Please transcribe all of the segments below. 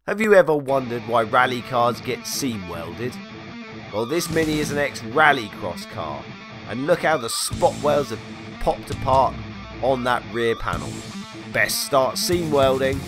Have you ever wondered why rally cars get seam welded? Well, this Mini is an ex-rally cross car, and look how the spot welds have popped apart on that rear panel. Best start seam welding.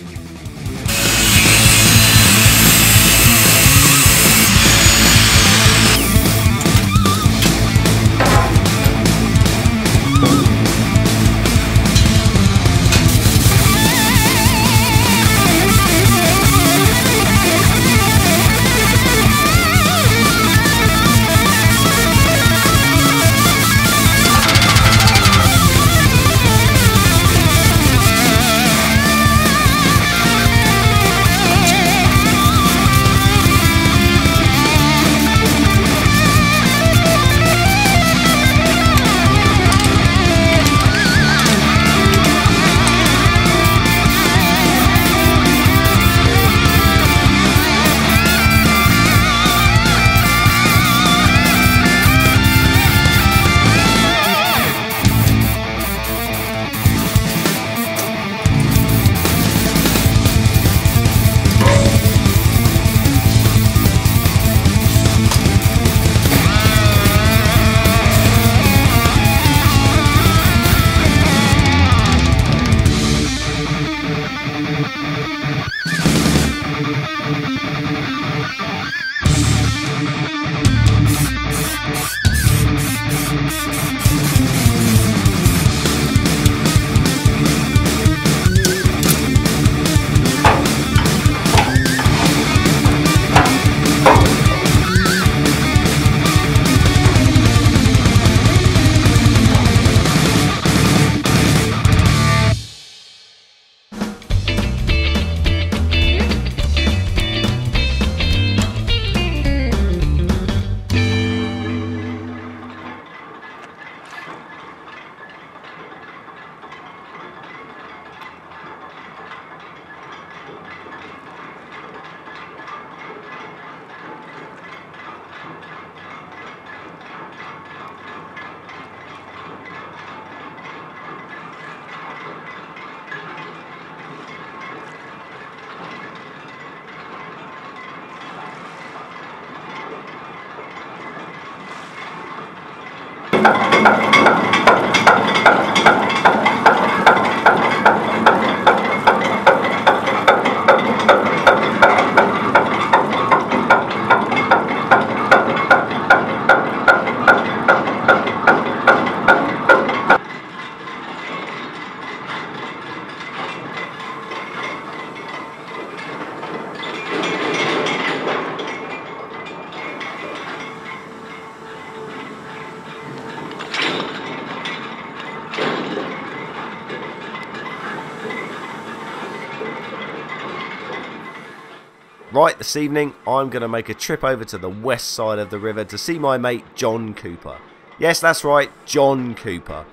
Right, this evening I'm going to make a trip over to the west side of the river to see my mate John Cooper. Yes, that's right, John Cooper.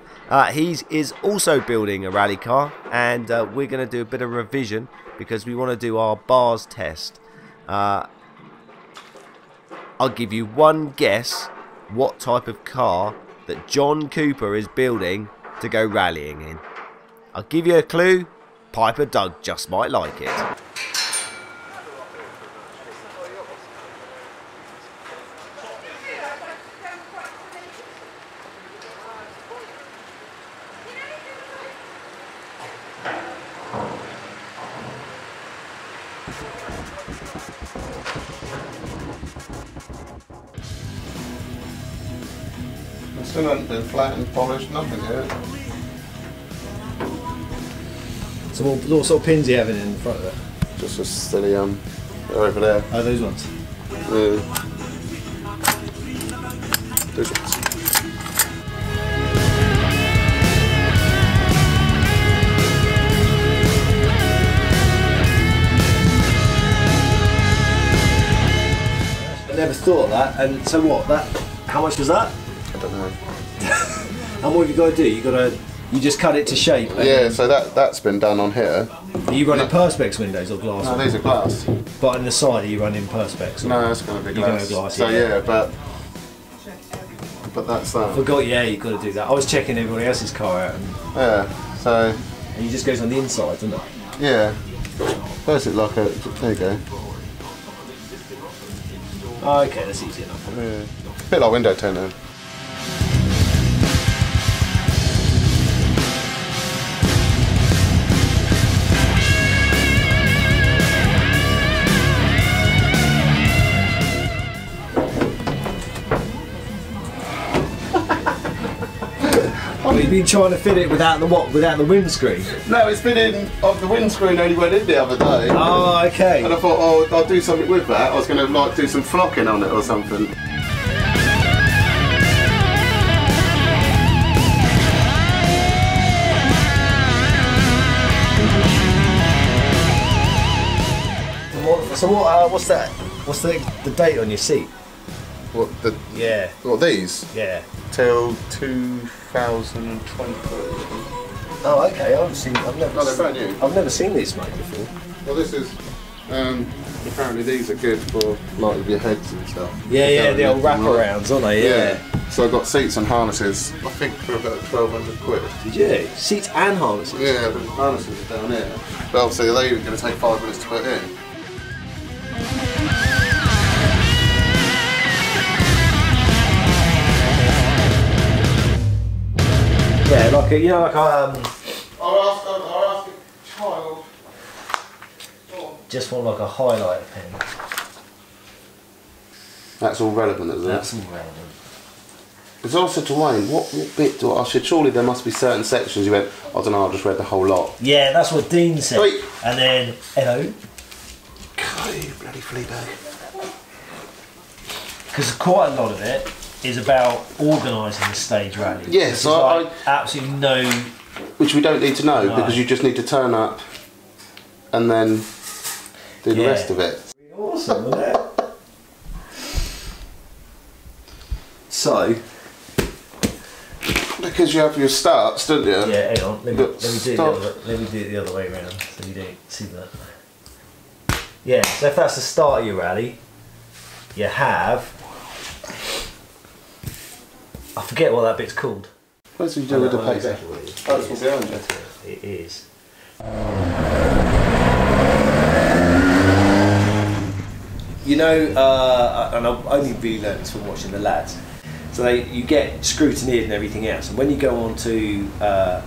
He is also building a rally car, and we're going to do a bit of revision because we want to do our bars test. I'll give you one guess what type of car that John Cooper is building to go rallying in. I'll give you a clue. Piper Doug just might like it. It still hasn't been flattened, polished, nothing yet. So what sort of pins are you having in front of it? Just a silly they're over there. Oh, those ones? Those ones. I never thought of that. And so what? How much was that? I don't know. And what have you got to do? You just cut it to shape. Yeah, so that's been done on here. Are you running perspex windows or glass? No, these are glass. But on the side, are you running perspex? No, that's going to be glass. You're going to glass, so yeah, but that's that. Forgot, yeah, you've got to do that. I was checking everybody else's car out. Yeah, so And it just goes on the inside, doesn't it? yeah, Basically like a, there you go. Oh, okay, that's easy enough. Yeah. A bit like window toner. You've been trying to fit it without the what? Without the windscreen? No, it's been in, the windscreen only went in the other day. Oh, okay. And I thought, oh, I'll do something with that. I was going to like do some flocking on it or something. So what's that? What's the date on your seat? What, the, Yeah. what, these? Yeah. Till 2023. Oh, okay. No, they're brand new. I've never seen these made before. Well, this is, apparently these are good for like with your heads and stuff. Yeah, the old wraparounds, aren't they? Yeah. So I got seats and harnesses, I think for about 1,200 quid. Did you? Seats and harnesses? Yeah, the harnesses are down here. But obviously they were going to take 5 minutes to put in. Yeah, like a, I'll ask a child. just want like a highlight pen. That's all relevant, isn't it? That's all relevant. It's also to Wayne, what bit do I should, surely there must be certain sections you went, I don't know, I just read the whole lot. Yeah, that's what Dean said. Wait. And then, hello. God, you bloody flea bag. Because quite a lot of it is about organising the stage rally. Yes, There's like absolutely no... Which we don't need to know, No. because you just need to turn up and then do the Yeah. rest of it. Awesome, isn't it? So... Because you have your starts, don't you? Yeah, hang on. Let me do Stop. it the other way around so you don't see that. Yeah, so if that's the start of your rally, you have... I forget what that bit's called. What do you do with the I know paper? exactly what it is. Oh, it's from behind you. It is. You know, and I've only really learned this from watching the lads. So you get scrutineered and everything else, and when you go on to the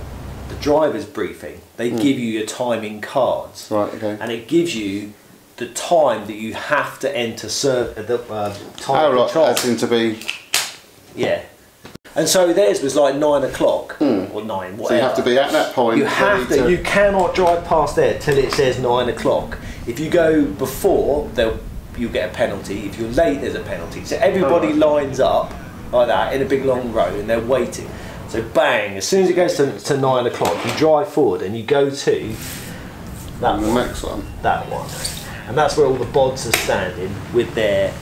driver's briefing, they give you your timing cards. Right, okay. And it gives you the time that you have to enter the time Oh, control. right, as in to be... Yeah. And so theirs was like 9 o'clock or 9, whatever. So you have to be at that point. You have to. You cannot drive past there till it says 9 o'clock. If you go before, you'll get a penalty. If you're late, there's a penalty. So everybody lines up like that in a big long row, and they're waiting. So bang! As soon as it goes to 9 o'clock, you drive forward and you go to that And the one. next one. That one. And that's where all the bods are standing with their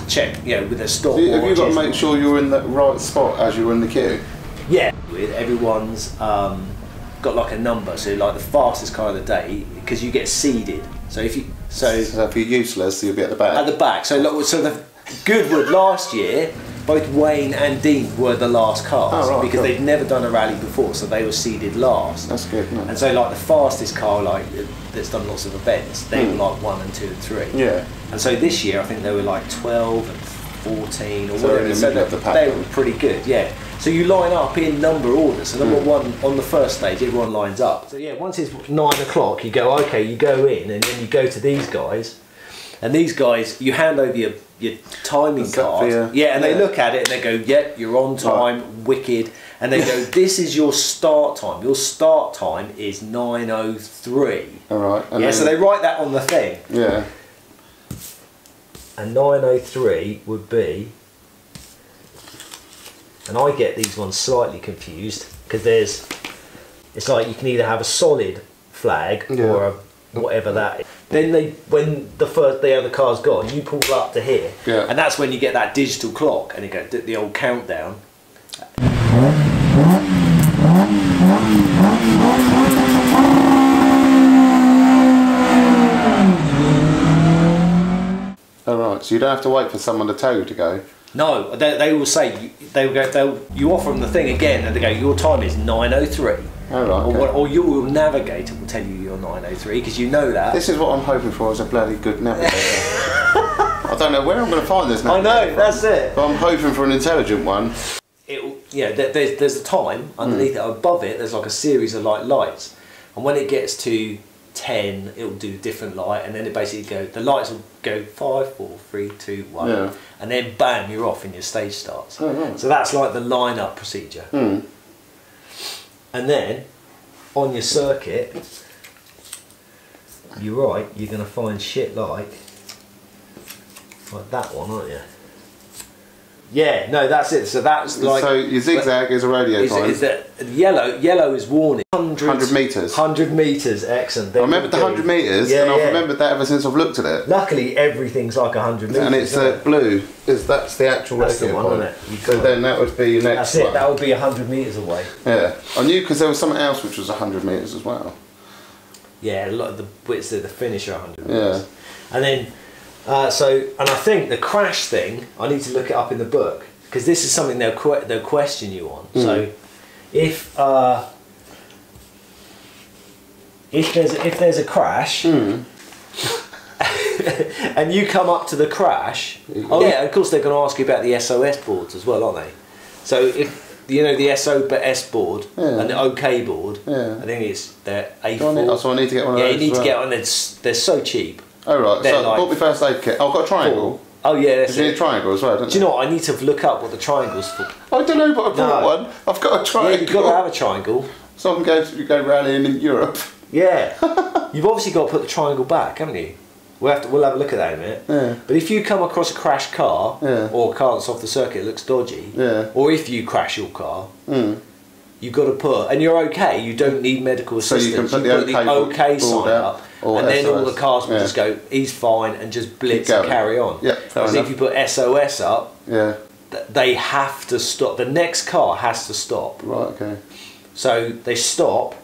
check, with their stop. So have you got to watches. make sure you're in the right spot as you're in the queue? Yeah, with everyone's got like a number, so like the fastest car of the day, because you get seeded. So if you So if you're useless, you'll be at the back. at the back. So the Goodwood last year, both Wayne and Dean were the last cars because cool. they'd never done a rally before, so they were seeded last. That's good, isn't it? And so like the fastest car, like that's done lots of events, they were like 1 and 2 and 3. Yeah. And so this year, I think they were like 12 and 14 or So they're in whatever. the middle of the pack. They were pretty good, yeah. So you line up in number order. So number one on the first stage, everyone lines up. So yeah, once it's 9 o'clock, you go, okay, you go in, and then you go to these guys. And these guys, you hand over your timing card. And they look at it and they go, yep, you're on time, wicked. And they go, this is your start time. Your start time is 9:03. All right. And Yeah, then, so they write that on the thing. Yeah. And 9:03 would be, and I get these ones slightly confused because it's like you can either have a solid flag or a whatever that is. Then when the other car's gone, you pull up to here, and that's when you get that digital clock, and you go the old countdown. All right. So you don't have to wait for someone to tell you to go. No, they will say, you offer them the thing again and they go, your time is 9:03. Oh, right, okay. Or your navigator will tell you you're 9:03 because you know that. This is what I'm hoping for as a bloody good navigator. I don't know where I'm going to find this navigator. I know, that's it. But I'm hoping for an intelligent one. There's a time underneath it, above it there's like a series of lights, and when it gets to 10 it'll do a different light, and then it basically the lights will go 5, 4, 3, 2, 1, and then bam, you're off and your stage starts. So that's like the line-up procedure. And then on your circuit, you're right, you're going to find shit like that one, aren't you? Yeah, no, that's it. So that's like. So your zigzag is a radio time. Is that yellow is warning. 100 metres. 100 metres, excellent. I remembered the 100 metres, and I've remembered that ever since I've looked at it. Luckily, everything's like 100 metres. And it's blue. That's the actual that's the one, point. Isn't it? So then that would be your next That's one. it. That would be 100 metres away. Yeah, I knew because there was something else which was 100 metres as well. Yeah, a lot of the bits of the finish are 100 metres. Yeah. And then, and I think the crash thing, I need to look it up in the book because this is something they'll question you on. So, if there's a crash. And you come up to the crash, of course they're going to ask you about the SOS boards as well, aren't they? So if you know the SOS board and the OK board, I think it's the A4. So I need to get one of those. Yeah, you need to get one. They're so cheap. Oh right, they're so I bought my first aid kit. I've got a triangle. Oh yeah, that's you need a triangle as well, don't you? Do you know what? I need to look up what the triangle's for. I don't know, but I bought one. I've got a triangle. Yeah, you've got to have a triangle. So I can go rallying in Europe. Yeah. You've obviously got to put the triangle back, haven't you? We'll have a look at that in a minute. Yeah. But if you come across a crashed car, or a car that's off the circuit that looks dodgy, or if you crash your car, you've got to put, and you're okay, you don't need medical assistance. So you can put the OK sign up, and then all the cars will just go, he's fine, and just blitz and carry on. Because if you put SOS up, they have to stop. The next car has to stop. Right, okay. So they stop,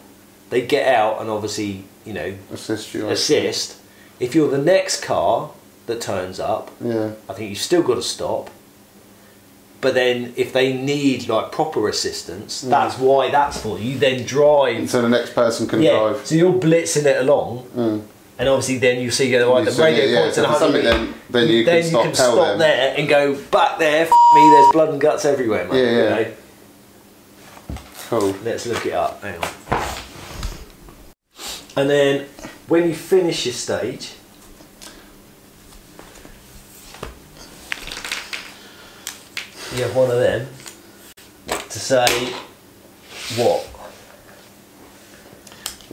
they get out, and obviously, you know, assist. If you're the next car that turns up, I think you've still got to stop. But then if they need like proper assistance, that's why that's for. You then drive. So the next person can drive. So you're blitzing it along. And obviously then you see the radio points at 100. Then you can stop there and go, back there, me, there's blood and guts everywhere, mate. Yeah. You know? Cool. Let's look it up, hang on. And then when you finish your stage, you have one of them to say what?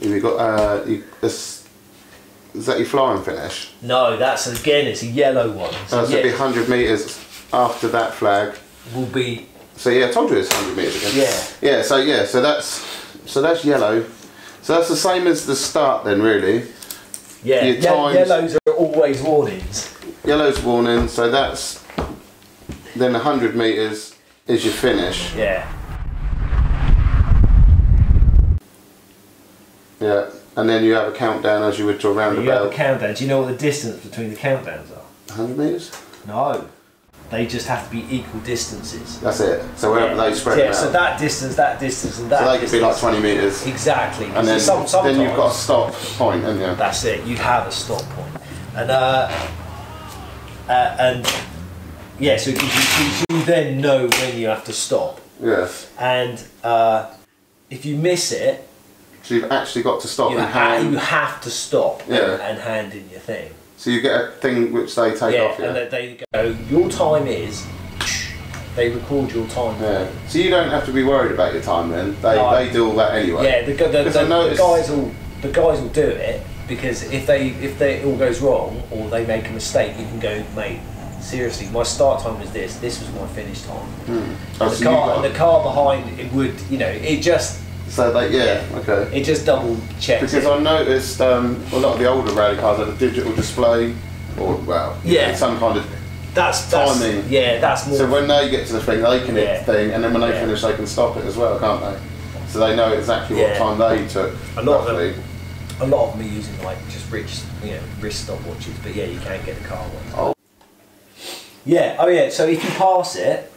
You've got is that your flying finish? No, that's again, it's a yellow one. So it'll be 100 metres after that flag. Will be. So yeah, I told you it's 100 metres again. Yeah. So that's yellow. So that's the same as the start then, really. Yeah. Yellows are always warnings. Yellow's warning. So that's then 100 metres is your finish. Yeah. Yeah. And then you have a countdown as you would to a roundabout. You have a countdown. Do you know what the distance between the countdowns are? 100 metres? No. They just have to be equal distances. That's it. So wherever they spread out. So that distance, and that distance. So they could be like 20 metres. Exactly. And then, then you've got a stop point, haven't you? That's it. You have a stop point. And yeah, so you then know when you have to stop. Yes. And if you miss it, so you've actually got to stop you have to stop and hand in your thing. So you get a thing which they take off you. And they go, your time is, they record your time. Yeah. So you don't have to be worried about your time then. They do all that anyway. Yeah, the guys will do it because if it all goes wrong or they make a mistake, you can go, mate, seriously, my start time was this was my finish time. And the car behind it would, you know, it just. So okay. It just double checks. Because I noticed a lot of the older rally cars have a digital display, or some kind of timing. That's more. So when they get to the thing, they can hit the thing, and then when they finish, they can stop it as well, can't they? So they know exactly what time they took. A lot of them are using like just wrist stopwatches, but yeah, you can get the car one. Yeah. Oh yeah. So if you pass it,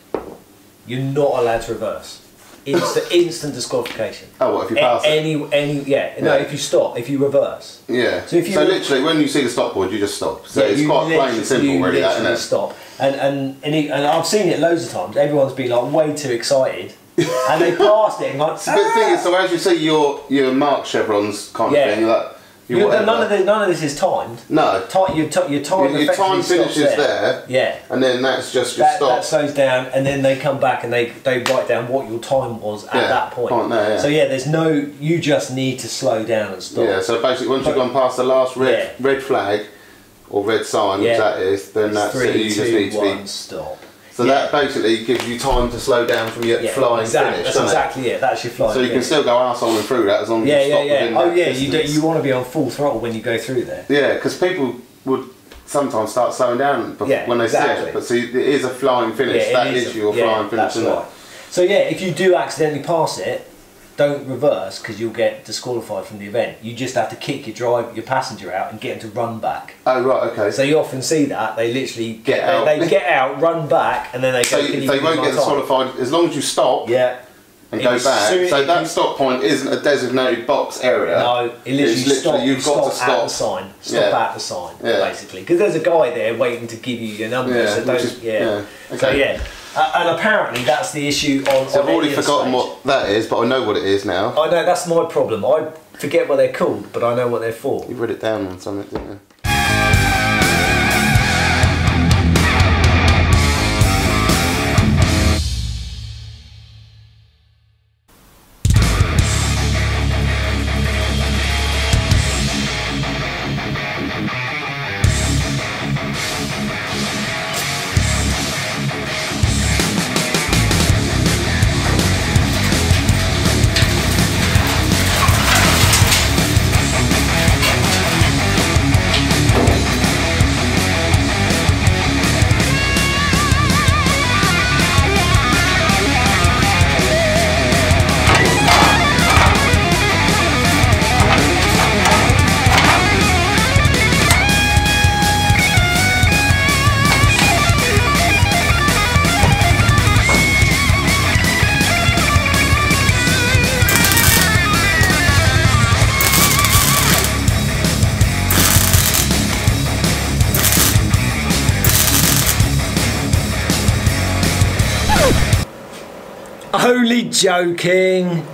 you're not allowed to reverse. Instant disqualification. Oh, what if you pass it? No, if you stop, if you reverse. Yeah. So if you literally, when you see the stop board, you just stop. So it's quite plain and simple, really, that, isn't it? Stop. And I've seen it loads of times. Everyone's been like way too excited, and they passed it and like. But the thing is, so as you see your mark chevrons kind of thing, you're like. None of this is timed. No. Your time finishes there. Yeah. And then that's just your stop. That slows down, and then they come back and they write down what your time was at that point. There, yeah. So yeah, there's no. You just need to slow down and stop. Yeah. So basically, once you've gone past the last red flag or red sign, which that is, then that's it. You just need to be stop. So that basically gives you time to slow down from your flying finish. That's exactly it. That's your flying. So you can still go arseholing through that as long as you stop within that distance. You want to be on full throttle when you go through there. Yeah, because people would sometimes start slowing down when they see it. But see, it is a flying finish. That is your flying finish, isn't it? So yeah, if you do accidentally pass it, don't reverse because you'll get disqualified from the event. You just have to kick your passenger out and get him to run back. Oh right, okay. So you often see that they literally get out. They get out, run back, and then they go. So they won't get disqualified as long as you stop. Yeah. And go back. So that stop point isn't a designated box area. No, it literally you've got to stop at the sign. Stop at the sign, basically, because there's a guy there waiting to give you your number. Yeah, so don't. Okay. So yeah. And apparently that's the issue on. So I've already forgotten what that is, but I know what it is now. I know, that's my problem. I forget what they're called, but I know what they're for. You read it down on something, didn't you? Only joking.